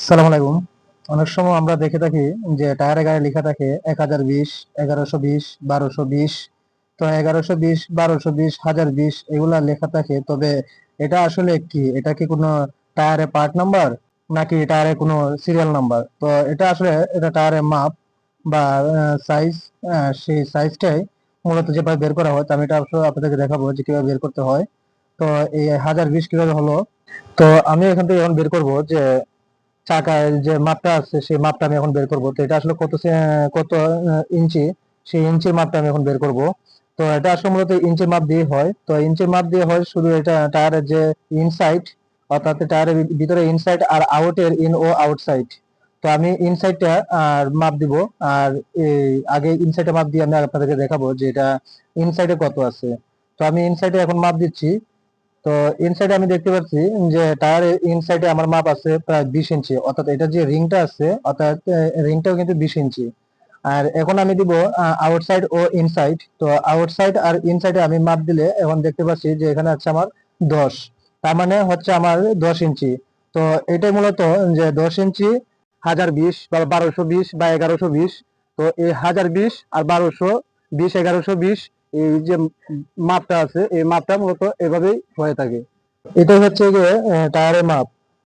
সালাম আলাইকুম। অনেক সময় আমরা দেখে থাকি যে টায়ারে গায়ে লেখা থাকে 1020, 1120, 1220। তো 1120, 1220, 1020 এগুলা লেখা থাকে। তবে এটা আসলে কি? এটা কি কোনো টায়ারের পার্ট নাম্বার নাকি টায়ারের কোনো সিরিয়াল নাম্বার? তো এটা আসলে এটা টায়ারের মাপ বা সাইজ। সেই সাইজটাই মূলত যেভাবে বের করা হয়, তো আমি এটা আসলে আপনাদেরকে দেখাবো যে কিভাবে বের করতে হয়। তো এই 1020 কিভাবে হলো। তো আমি এখান থেকে এখন বের করবো যে চাকার যে মাপটা আছে সেই মাপটা আমি এখন বের করব। তো এটা আসলে কত ইঞ্চি, সেই ইঞ্চির মাপটা আমি এখন বের করব। তো এটা আসলে মূলত ইঞ্চির মাপ দিয়ে হয়। তো ইঞ্চির মাপ দিয়ে হয় শুধু এটা টায়ারের যে ইনসাইড, অর্থাৎ টায়ারের ভিতরে ইনসাইড আর আউটের ইন ও আউটসাইড। তো আমি ইনসাইডটা আর মাপ দিব। আর এই আগে ইনসাইডে মাপ দিয়ে আমি আপনাদেরকে দেখাবো যে এটা ইনসাইডে কত আছে। তো আমি ইনসাইডে এখন মাপ দিচ্ছি। তো ইনসাইডে আমি দেখতে পাচ্ছি যে টায়ারের ইনসাইডে আমার মাপ আছে প্রায় 20 ইঞ্চি, অর্থাৎ এটা যে রিংটা আছে, অর্থাৎ রিংটাও কিন্তু 20 ইঞ্চি। আর এখন আমি দিব আউটসাইড ও ইনসাইড। তো আউটসাইড আর ইনসাইডে আমি মাপ দিলে এখন দেখতে পাচ্ছি যে এখানে আছে আমার 10, তার মানে হচ্ছে আমার 10 ইঞ্চি। তো এটাই মূলত যে 10 ইঞ্চি 1020 বা 1220 বা 1120। তো এই 1020 আর 1220, 1120, এই যে মাপটা আছে এই মাপটা মূলত এভাবেই হয়ে থাকে। এটা হচ্ছে গিয়ে টায়ারের মাপ।